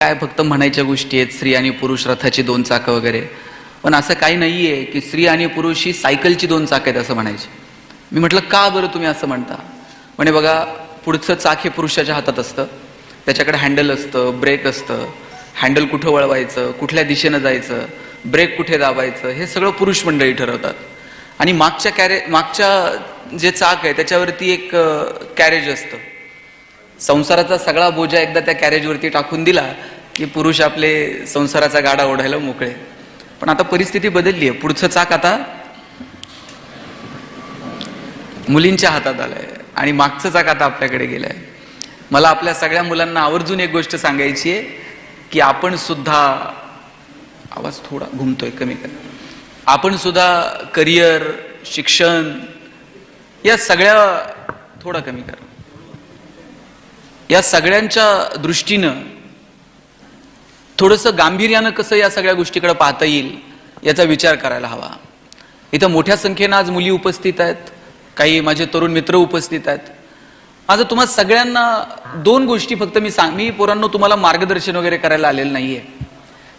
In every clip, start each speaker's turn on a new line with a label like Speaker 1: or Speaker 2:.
Speaker 1: काय फक्त म्हणायच्या गोष्टी आहेत, स्त्री आणि पुरुष रथाची दोन चाकं वगैरे. पण असं काही नाहीये की स्त्री आणि पुरुष ही सायकलची दोन चाकं आहेत असं म्हणायचे. मी म्हटलं का बरं तुम्ही असं म्हणता? म्हणे बघा, पुढचं चाक हे पुरुषाच्या हातात असतं, त्याच्याकडे हँडल असतं, ब्रेक असतं, हँडल कुठं वळवायचं, कुठल्या दिशेनं जायचं, ब्रेक कुठे दाबायचं, हे सगळं पुरुष मंडळी ठरवतात. आणि मागच्या जे चाक आहे त्याच्यावरती एक कॅरेज असतं. संसाराचा सगळा बोजा एकदा त्या कॅरेजवरती टाकून दिला की पुरुष आपले संसाराचा गाडा ओढायला मोकळे. पण आता परिस्थिती बदलली आहे. पुढचं चाक आता मुलींच्या हातात आलंय आणि मागचं चाक आता आपल्याकडे गेलंय. मला आपल्या सगळ्या मुलांना आवर्जून एक गोष्ट सांगायची आहे की आपण सुद्धा, आवाज थोडा घुमतोय, कमी कर, आपण सुद्धा करिअर, शिक्षण या सगळ्या, थोडा कमी कर, या सगळ्यांच्या दृष्टीनं थोडंसं गांभीर्यानं कसं या सगळ्या गोष्टीकडे पाहता येईल याचा विचार करायला हवा. इथं मोठ्या संख्येनं आज मुली उपस्थित आहेत, काही माझे तरुण मित्र उपस्थित आहेत. माझं तुम्हा सगळ्यांना दोन गोष्टी फक्त मी पोरांनो तुम्हाला मार्गदर्शन वगैरे करायला आलेलं नाहीये.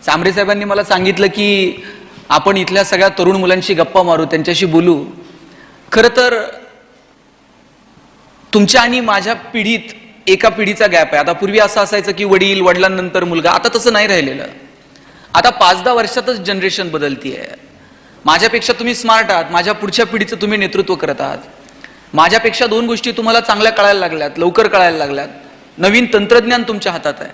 Speaker 1: सांबरे साहेबांनी मला सांगितलं की आपण इथल्या सगळ्या तरुण मुलांशी गप्पा मारू, त्यांच्याशी बोलू. खरं तर तुमच्या आणि माझ्या पिढीत एका पिढीचा गॅप आहे. आता पूर्वी असं असायचं की वडील, वडिलांनंतर मुलगा. आता तसं नाही राहिलेलं. आता 5-10 वर्षातच जनरेशन बदलतीये. माझ्यापेक्षा तुम्ही स्मार्ट आहात, माझ्या पुढच्या पिढीचं तुम्ही नेतृत्व करत आहात. माझ्यापेक्षा दोन गोष्टी तुम्हाला चांगल्या कळायला लागल्यात, लवकर कळायला लागल्यात. नवीन तंत्रज्ञान तुमच्या हातात आहे.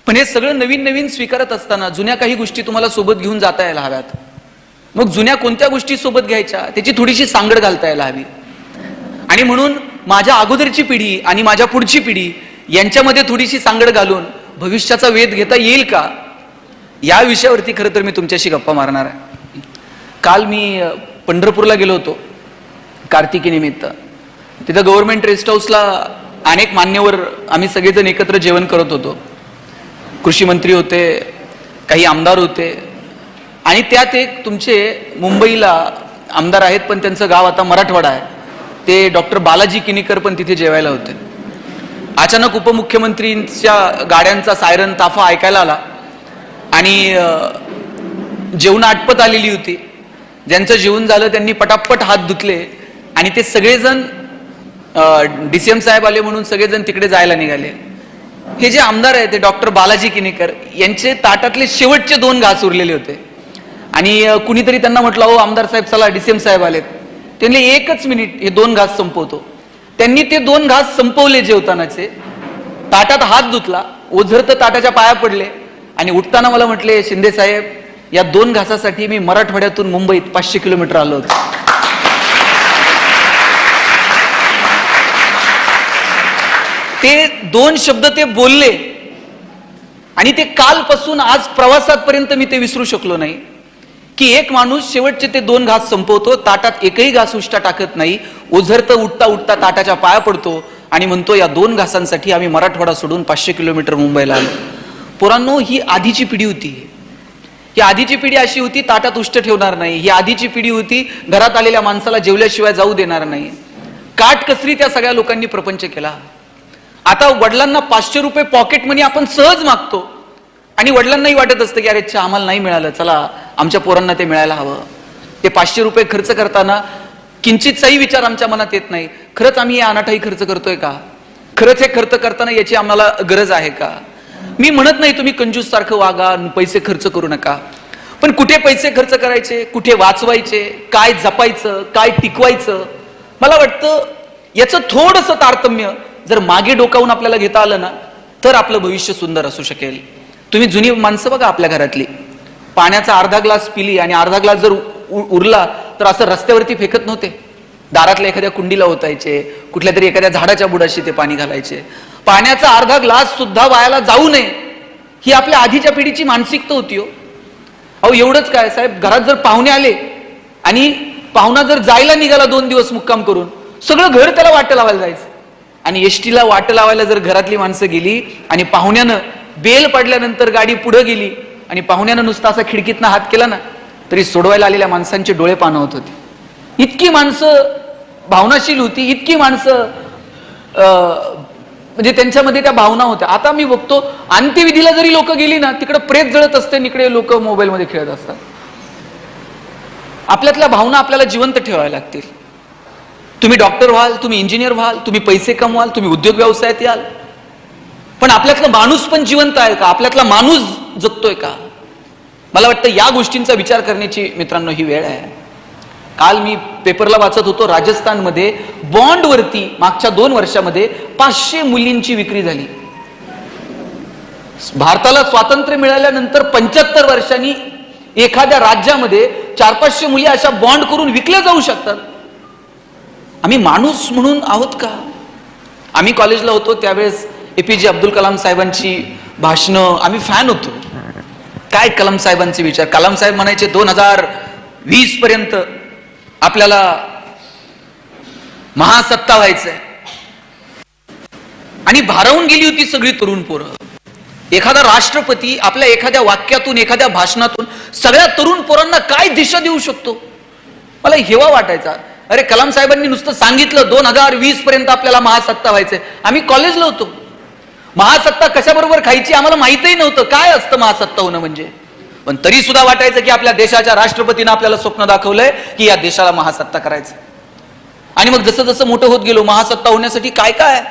Speaker 1: पण हे सगळं नवीन नवीन स्वीकारत असताना जुन्या काही गोष्टी तुम्हाला सोबत घेऊन जाता यायला हव्यात. मग जुन्या कोणत्या गोष्टी सोबत घ्यायच्या त्याची थोडीशी सांगड घालता यायला हवी. आणि म्हणून माझ्या अगोदरची पिढी आणि माझ्या पुढची पिढी यांच्यामध्ये थोडीशी सांगड घालून भविष्याचा वेध घेता येईल का, या विषयावरती खरं तर मी तुमच्याशी गप्पा मारणार आहे. काल मी पंढरपूरला गेलो होतो कार्तिकी निमित्त. तिथं गव्हर्नमेंट रेस्ट हाऊसला अनेक मान्यवर आम्ही सगळेजण एकत्र जेवण करत होतो. कृषी मंत्री होते, काही आमदार होते आणि त्यात एक तुमचे मुंबईला आमदार आहेत पण त्यांचं गाव आता मराठवाडा आहे, ते डॉक्टर बालाजी किनीकर पण तिथे जेवायला होते. अचानक उपमुख्यमंत्रींच्या गाड्यांचा सायरन ताफा ऐकायला आला आणि जेवण आटपत आलेली होती. ज्यांचं जेवण झालं त्यांनी पटापट हात धुतले आणि ते सगळेजण DCM साहेब आले म्हणून सगळेजण तिकडे जायला निघाले. हे जे आमदार आहे ते डॉक्टर बालाजी किनीकर यांचे ताटातले शेवटचे 2 घास उरलेले होते आणि कुणीतरी त्यांना म्हटलं, हो आमदार साहेब चला, DCM साहेब आलेत. त्यांनी 1 मिनिट हे 2 घास संपवतो. त्यांनी ते 2 घास संपवले जेवतानाचे, ताटात हात धुतला, ओझरत ताटाच्या पाया पडले आणि उठताना मला म्हटले, शिंदे साहेब या 2 घासासाठी मी मराठवाड्यातून मुंबईत 500 किलोमीटर आलो होतो. ते 2 शब्द ते बोलले आणि ते कालपासून आज प्रवासापर्यंत मी ते विसरू शकलो नाही की एक माणूस शेवटचे ते 2 घास संपवतो, ताटात एकही घास उष्टा टाकत नाही, ओझरतं उठता उठता ताटाच्या पाया पडतो आणि म्हणतो या 2 घासांसाठी आम्ही मराठवाडा सोडून 500 किलोमीटर मुंबईला आलो. पोरांनो, ही आधीची पिढी होती. ही आधीची पिढी अशी होती, ताटात उष्ट ठेवणार नाही. ही आधीची पिढी होती, घरात आलेल्या माणसाला जेवल्याशिवाय जाऊ देणार नाही. काटकसरी त्या सगळ्या लोकांनी प्रपंच केला. आता वडिलांना 500 रुपये पॉकेट मनी आपण सहज मागतो आणि वडिलांनाही वाटत असतं की अरे आम्हाला नाही मिळालं, चला आमच्या पोरांना ते मिळायला हवं. ते 500 रुपये खर्च करताना किंचितचाही विचार आमच्या मनात येत नाही, खरंच आम्ही हे अनाठाई खर्च करतोय का, खरंच हे खर्च करताना याची आम्हाला गरज आहे का. मी म्हणत नाही तुम्ही कंजूस सारखं वागा, पैसे खर्च करू नका, पण कुठे पैसे खर्च करायचे, कुठे वाचवायचे, काय जपायचं, काय टिकवायचं, मला वाटतं याचं थोडंसं तारतम्य जर मागे डोकावून आपल्याला घेता आलं ना तर आपलं भविष्य सुंदर असू शकेल. तुम्ही जुनी माणसं बघा आपल्या घरातली, पाण्याचा अर्धा ग्लास पिली आणि अर्धा ग्लास जर उरला तर असं रस्त्यावरती फेकत नव्हते. दारातल्या एखाद्या कुंडीला ओतायचे, कुठल्या तरी एखाद्या झाडाच्या बुडाशी ते पाणी घालायचे. पाण्याचा अर्धा ग्लास सुद्धा वायाला जाऊ नये ही आपल्या आधीच्या पिढीची मानसिकता होती. अहो एवढंच काय साहेब, घरात जर पाहुणे आले आणि पाहुणा जर जायला निघाला 2 दिवस मुक्काम करून, सगळं घर त्याला वाट लावायला जायचं आणि एसटीला वाट लावायला जर घरातली माणसं गेली आणि पाहुण्यानं बेल पडल्यानंतर गाडी पुढे गेली आणि पाहुण्यानं नुसता असा खिडकीतनं हात केला ना तरी सोडवायला आलेल्या माणसांचे डोळे पाणवत होते. इतकी माणसं भावनाशील होती, इतकी माणसं म्हणजे त्यांच्यामध्ये त्या भावना होत्या. आता मी बघतो अंत्यविधीला जरी लोक गेली ना, तिकडे प्रेत जळत असते, इकडे लोक मोबाईलमध्ये खेळत असतात. आपल्यातल्या भावना आपल्याला जिवंत ठेवाव्या लागतील. तुम्ही डॉक्टर व्हाल, तुम्ही इंजिनियर व्हाल, तुम्ही पैसे कमवाल, तुम्ही उद्योग व्यवसायात याल, पण आपल्यातला माणूस पण जिवंत आहे का? आपल्यातला माणूस जगतोय का? मला वाटतं या गोष्टींचा विचार करण्याची मित्रांनो ही वेळ आहे. काल मी पेपरला वाचत होतो, राजस्थानमध्ये बॉन्डवरती मागच्या 2 वर्षामध्ये 500 मुलींची विक्री झाली. भारताला स्वातंत्र्य मिळाल्यानंतर 75 वर्षांनी एखाद्या राज्यामध्ये 400-500 मुली अशा बॉन्ड करून विकल्या जाऊ शकतात. आम्ही माणूस म्हणून आहोत का? आम्ही कॉलेजला होतो त्यावेळेस APJ अब्दुल कलाम साहेबांची भाषणं आम्ही फॅन होतो. काय कलाम साहेबांचे विचार! कलाम साहेब म्हणायचे 2020 पर्यंत आपल्याला महासत्ता व्हायचंय, आणि भारावून गेली होती सगळी तरुण पोरं. एखादा राष्ट्रपती आपल्या एखाद्या वाक्यातून, एखाद्या भाषणातून सगळ्या तरुण पोरांना काय दिशा देऊ शकतो? मला हेवा वाटायचा, अरे कलाम साहेबांनी नुसतं सांगितलं 2020 पर्यंत आपल्याला महासत्ता व्हायचंय. आम्ही कॉलेजला होतो, महासत्ता कशाबरोबर खायची आम्हाला माहितही नव्हतं, काय असतं महासत्ता होणं म्हणजे. पण तरी सुद्धा वाटायचं की आपल्या देशाच्या राष्ट्रपतीनं आपल्याला स्वप्न दाखवलंय की या देशाला महासत्ता करायचं. आणि मग जसं जसं मोठं होत गेलो, महासत्ता होण्यासाठी काय काय,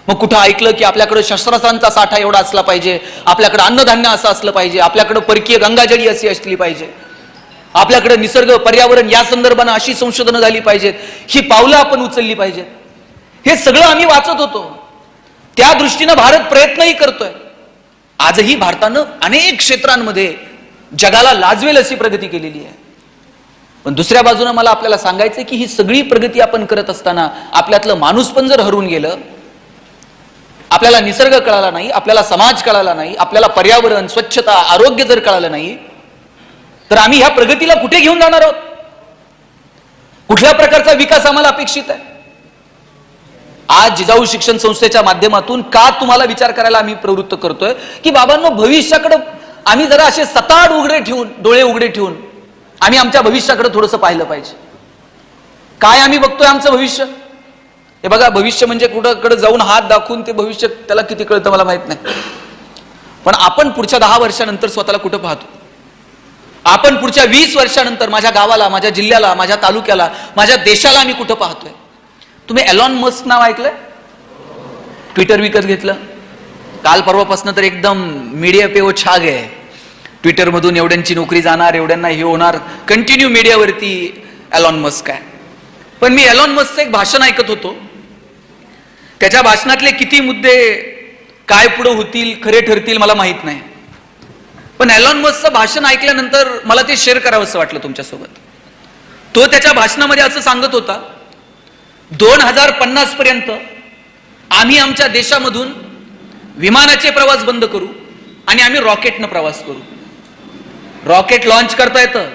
Speaker 1: मग कुठं ऐकलं की आपल्याकडे शस्त्रास्त्रांचा साठा एवढा असला पाहिजे, आपल्याकडे अन्नधान्य असं असलं पाहिजे, आपल्याकडे परकीय गंगाजळी अशी असली पाहिजे, आपल्याकडे निसर्ग पर्यावरण या संदर्भानं अशी संशोधनं झाली पाहिजेत, ही पावलं आपण उचलली पाहिजेत. हे सगळं आम्ही वाचत होतो. त्या दृष्टीनं भारत प्रयत्नही करतोय. आजही भारतानं अनेक क्षेत्रांमध्ये जगाला लाजवेल अशी प्रगती केलेली आहे. पण दुसऱ्या बाजूने मला आपल्याला सांगायचं की ही सगळी प्रगती आपण करत असताना आपल्यातलं माणूस पण जर हरून गेलं, आपल्याला निसर्ग कळाला नाही, आपल्याला समाज कळाला नाही, आपल्याला पर्यावरण, स्वच्छता, आरोग्य जर कळालं नाही, तर आम्ही ह्या प्रगतीला कुठे घेऊन जाणार आहोत? कुठल्या प्रकारचा विकास आम्हाला अपेक्षित आहे? आज जिजाऊ शिक्षण संस्थेच्या माध्यमातून का तुम्हाला विचार करायला आम्ही प्रवृत्त करतोय की बाबांनो, भविष्याकडे आम्ही जरा असे सताड उघडे ठेवून, डोळे उघडे ठेवून आम्ही आमच्या भविष्याकडे थोडंसं पाहिलं पाहिजे. काय आम्ही बघतोय आमचं भविष्य? हे बघा, भविष्य म्हणजे कुठं जाऊन हात दाखवून ते भविष्य त्याला किती कळतं मला माहित नाही, पण आपण पुढच्या 10 वर्षानंतर स्वतःला कुठं पाहतो? आपण पुढच्या 20 वर्षानंतर माझ्या गावाला, माझ्या जिल्ह्याला, माझ्या तालुक्याला, माझ्या देशाला आम्ही कुठं पाहतोय? तुम्ही एलॉन मस्क नाव ऐकलंय? ट्विटर विकत घेतलं. काल परवापासून तर एकदम मीडिया पे वो छा गए. ट्विटर मधून एवढ्यांची नोकरी जाणार, एवढ्यांना हे होणार, कंटिन्यू मीडियावरती एलॉन मस्क आहे. पण मी एलॉन मस्कचं एक भाषण ऐकत होतो. त्याच्या भाषणातले किती मुद्दे काय पुढे होतील, खरे ठरतील मला माहित नाही, पण एलॉन मस्कचं भाषण ऐकल्यानंतर मला ते शेअर करावं असं वाटलं तुमच्यासोबत. तो त्याच्या भाषणामध्ये असं सांगत होता, 2050 पर्यंत आम्ही आमच्या देशामधून विमानाचे प्रवास बंद करू आणि आम्ही रॉकेटनं प्रवास करू. रॉकेट लॉन्च करता येतं.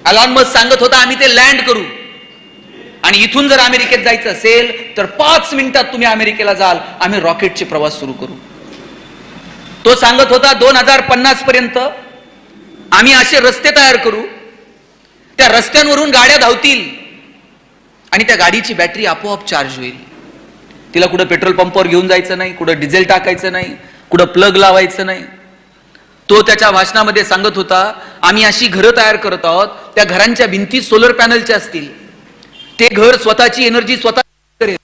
Speaker 1: एलॉन मस्क सांगत होता आम्ही ते लँड करू आणि इथून जर अमेरिकेत जायचं असेल तर 5 मिनिटात तुम्ही अमेरिकेला जाल, आम्ही रॉकेटचे प्रवास सुरू करू. तो सांगत होता 2050 पर्यंत आम्ही असे रस्ते तयार करू, त्या रस्त्यांवरून गाड्या धावतील आणि त्या गाडीची बॅटरी आपोआप चार्ज होईल. तिला कुठं पेट्रोल पंपावर घेऊन जायचं नाही, कुठं डिझेल टाकायचं नाही, कुठं प्लग लावायचं नाही. तो त्याच्या भाषणामध्ये सांगत होता आम्ही अशी घरं तयार करत आहोत, त्या घरांच्या भिंती सोलर पॅनलच्या असतील, ते घर स्वतःची एनर्जी स्वतः करेल,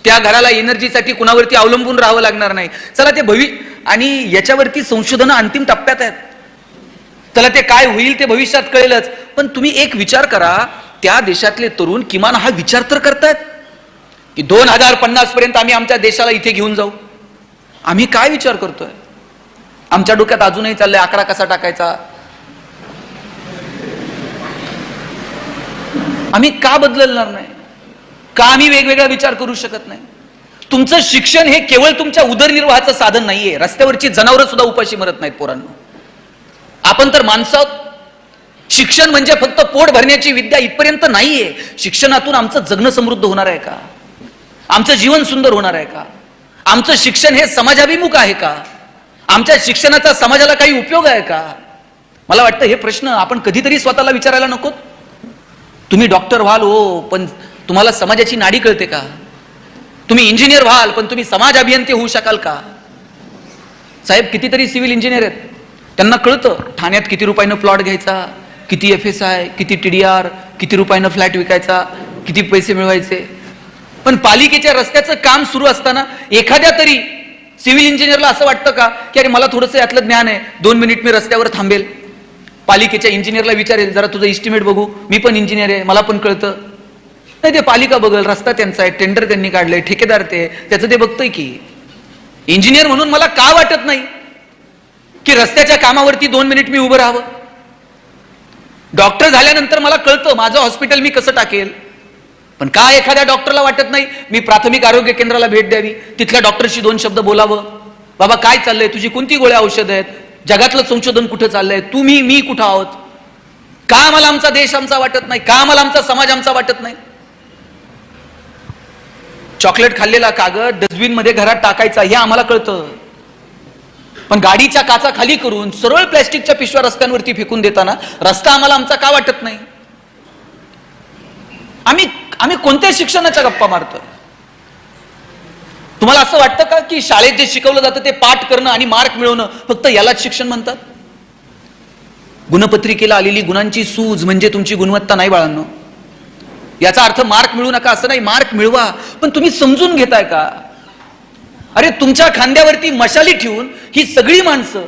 Speaker 1: त्या घराला एनर्जीसाठी कुणावरती अवलंबून राहावं लागणार नाही. चला ते आणि याच्यावरती संशोधन अंतिम टप्प्यात आहेत. चला ते काय होईल ते भविष्यात कळेलच. पण तुम्ही एक विचार करा, त्या देशातले तरुण किमान हा विचार तर करतायत की 2050 पर्यंत आम्ही आमच्या देशाला इथे घेऊन जाऊ. आम्ही काय विचार करतोय? आमच्या डोक्यात अजूनही चाललंय 11 कसा टाकायचा. आम्ही का बदलणार नाही? का आम्ही वेगवेगळा विचार करू शकत नाही? तुमचं शिक्षण हे केवळ तुमच्या उदरनिर्वाहाचं साधन नाहीये. रस्त्यावरची जनावरं सुद्धा उपाशी मरत नाहीत पोरांनो. आपण तर माणसं आहोत. शिक्षण म्हणजे फक्त पोट भरण्याची विद्या इथपर्यंत नाहीये. शिक्षणातून आमचं जगणं समृद्ध होणार आहे का? आमचं जीवन सुंदर होणार आहे का? आमचं शिक्षण हे समाजाभिमुख आहे का? आमच्या शिक्षणाचा समाजाला काही उपयोग आहे का? मला वाटतं हे प्रश्न आपण कधीतरी स्वतःला विचारायला नको. तुम्ही डॉक्टर व्हाल हो, पण तुम्हाला समाजाची नाडी कळते का? तुम्ही इंजिनियर व्हाल, पण तुम्ही समाज अभियंते होऊ शकाल का? साहेब, कितीतरी सिव्हिल इंजिनियर आहेत, त्यांना कळतं ठाण्यात किती रुपयानं प्लॉट घ्यायचा, किती FSI, किती TDR, किती रुपयानं फ्लॅट विकायचा, किती पैसे मिळवायचे. पण पालिकेच्या रस्त्याचं काम सुरू असताना एखाद्या तरी सिव्हिल इंजिनियरला असं वाटतं का की अरे मला थोडंसं यातलं ज्ञान आहे, 2 मिनिट मी रस्त्यावर थांबेल, पालिकेच्या इंजिनियरला विचारेल जरा तुझं इस्टिमेट बघू, मी पण इंजिनियर आहे, मला पण कळतं. नाही, ते पालिका बघल, रस्ता त्यांचा आहे, टेंडर त्यांनी काढलंय, ठेकेदार ते, त्याचं ते बघतंय की. इंजिनियर म्हणून मला का वाटत नाही की रस्त्याच्या कामावरती 2 मिनिट मी उभं राहावं? डॉक्टर झाल्यानंतर मला कळतं माझं हॉस्पिटल मी कसं टाकेल, पण का एखाद्या डॉक्टरला वाटत नाही मी प्राथमिक आरोग्य केंद्राला भेट द्यावी, तिथल्या डॉक्टरशी 2 शब्द बोलावं, बाबा काय चाललंय, तुझी कोणती गोळ्या औषध आहेत, जगातलं संशोधन कुठं चाललंय, तुम्ही मी कुठं आहोत? का आम्हाला आमचा देश आमचा वाटत नाही? का आम्हाला आमचा समाज आमचा वाटत नाही? चॉकलेट खाल्लेला कागद डस्टबिन मध्ये घरात टाकायचा हे आम्हाला कळतं, पण गाडीच्या काचा खाली करून सरळ प्लॅस्टिकच्या पिशव्या रस्त्यांवरती फेकून देताना रस्ता आम्हाला आमचा का वाटत नाही? आम्ही कोणत्या शिक्षणाच्या गप्पा मारतोय? तुम्हाला असं वाटतं का की शाळेत जे शिकवलं जातं ते पाठ करणं आणि मार्क मिळवणं फक्त यालाच शिक्षण म्हणतात? गुणपत्रिकेला आलेली गुणांची सूज म्हणजे तुमची गुणवत्ता नाही बाळांनो. याचा अर्थ मार्क मिळू नका असं नाही, मार्क मिळवा, पण तुम्ही समजून घेताय का? अरे तुमच्या खांद्यावरती मशाली ठेवून ही सगळी माणसं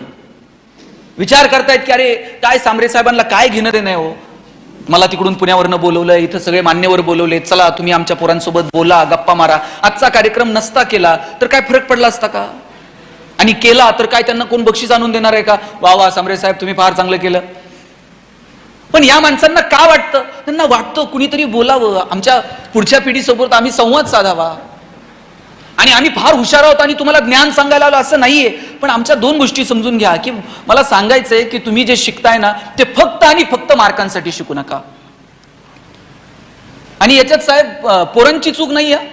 Speaker 1: विचार करतायत की अरे काय सांबरे साहेबांना काय घेणं देणं आहे हो, मला तिकडून पुण्यावरनं बोलवलंय, इथं सगळे मान्यवर बोलवले, चला तुम्ही आमच्या पोरांसोबत बोला, गप्पा मारा. आजचा कार्यक्रम नसता केला तर काय फरक पडला असता का? आणि केला तर काय त्यांना कोण बक्षीस आणून देणार आहे का? वा वा सांबरे साहेब तुम्ही फार चांगलं केलं. पण या माणसांना का वाटतं? त्यांना वाटतं कुणीतरी बोलावं, आमच्या पुढच्या पिढीसोबत आम्ही संवाद साधावा, आणि आम्ही फार हुशार आहोत आणि तुम्हाला ज्ञान सांगायला आलो असं नाहीये. पण आमच्या 2 गोष्टी समजून घ्या की मला सांगायचंय की तुम्ही जे शिकताय ना ते फक्त आणि फक्त मार्कांसाठी शिकू नका. आणि याच्यात साहेब पोरांची चूक नाही आहे,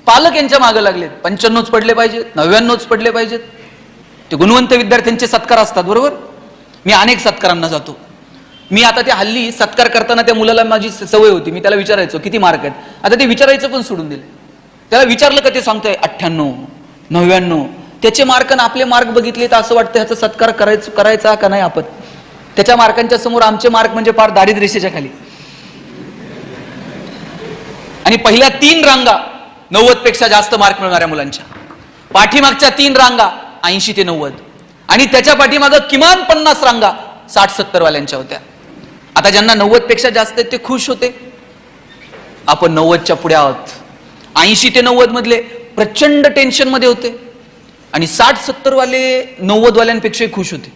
Speaker 1: पालक यांच्या मागे लागलेत. 95च पडले पाहिजेत, 99च पडले पाहिजेत. ते गुणवंत विद्यार्थ्यांचे सत्कार असतात, बरोबर. मी अनेक सत्कारांना जातो. मी आता ते हल्ली सत्कार करताना त्या मुलाला माझी सवय होती, मी त्याला विचारायचो किती मार्क आहेत, आता ते विचारायचं पण सोडून दिले. त्याला विचारलं का ते सांगतोय 98, 99. त्याचे मार्क आणि आपले मार्क बघितले तर असं वाटतं ह्याचा सत्कार करायचा का नाही आपण. त्याच्या मार्कांच्या समोर आमचे मार्क म्हणजे फार दारिद्र्य रेषेच्या खाली. आणि पहिल्या 3 रांगा 90 पेक्षा जास्त मार्क मिळणाऱ्या मुलांच्या, पाठीमागच्या 3 रांगा 80 ते 90, आणि त्याच्या पाठीमागं किमान 50 रांगा 60-70 वाल्यांच्या होत्या. आता ज्यांना 90 पेक्षा जास्त आहेत ते खुश होते, आपण 90च्या पुढे आहोत. 80 ते 90 मधले प्रचंड टेन्शन मध्ये होते, आणि 60-70 वाले 90 वाल्यांपेक्षा खुश होते.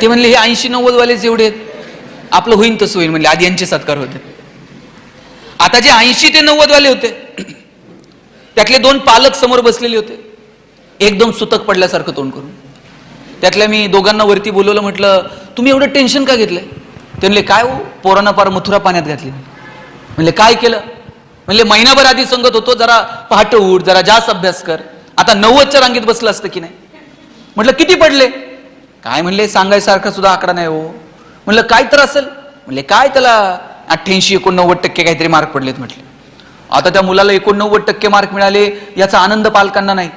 Speaker 1: ते म्हणले हे 80-90 वाले जेवढे आहेत आपलं होईन तसं होईल, म्हणले आधी यांचे सत्कार होते. आता जे 80 ते 90 वाले होते त्यातले 2 पालक समोर बसलेले होते, एकदम सुतक पडल्यासारखं तोंड करून. त्यातल्या मी दोघांना वरती बोलवलं, म्हटलं तुम्ही एवढं टेन्शन का घेतलंय? ते म्हणले काय हो, पोरांना पार मथुरा पाण्यात घातली. म्हणले काय केलं? म्हणले महिनाभर आधी सांगत होतो जरा पहाटे उठ, जरा जास्त अभ्यास कर, आता 90च्या रांगेत बसलं असतं की नाही. म्हटलं किती पडले? काय म्हणले सांगायसारखा सुद्धा आकडा नाही हो. म्हणलं काय तर असेल? म्हणले काय त्याला 88-89% काहीतरी मार्क पडलेत. म्हटले आता त्या मुलाला 89% मार्क मिळाले याचा आनंद पालकांना नाही,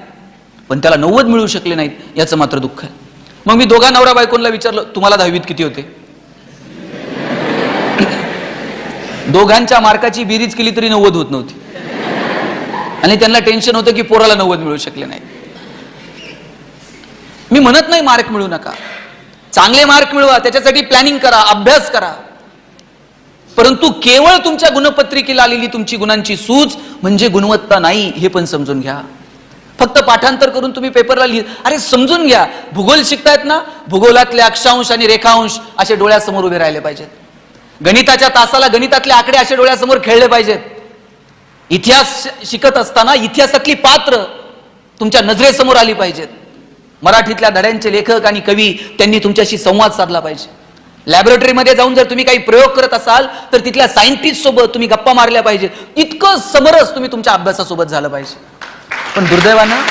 Speaker 1: पण त्याला 90 मिळू शकले नाहीत याचं मात्र दुःख आहे. मग मी दोघा नवरा बायकोंना विचारलं तुम्हाला 10वीत किती होते? दोघांच्या मार्काची बेरीज केली तरी 90 होत नव्हती, आणि त्यांना टेन्शन होतं की पोराला 90 मिळू शकले नाही. मी म्हणत नाही मार्क मिळू नका, चांगले मार्क मिळवा, त्याच्यासाठी प्लॅनिंग करा, अभ्यास करा, परंतु केवळ तुमच्या गुणपत्रिकेला आलेली तुमची गुणांची सूज म्हणजे गुणवत्ता नाही हे पण समजून घ्या. फक्त पाठांतर करून तुम्ही पेपरला लिहित, अरे समजून घ्या. भूगोल शिकतायत ना, भूगोलातले अक्षांश आणि रेखांश असे डोळ्यासमोर उभे राहिले पाहिजेत. गणिताच्या तासाला गणितातले आकडे असे डोळ्यासमोर खेळले पाहिजेत. इतिहास शिकत असताना इतिहासातली पात्र तुमच्या नजरेसमोर आली पाहिजेत. मराठीतल्या धड्यांचे लेखक आणि कवी त्यांनी तुमच्याशी संवाद साधला पाहिजे. लॅबोरेटरीमध्ये जाऊन जर तुम्ही काही प्रयोग करत असाल तर तिथल्या सायंटिस्ट सोबत तुम्ही गप्पा मारल्या पाहिजेत. इतकं समरस तुम्ही तुमच्या अभ्यासासोबत झालं पाहिजे. पण दुर्दैवानं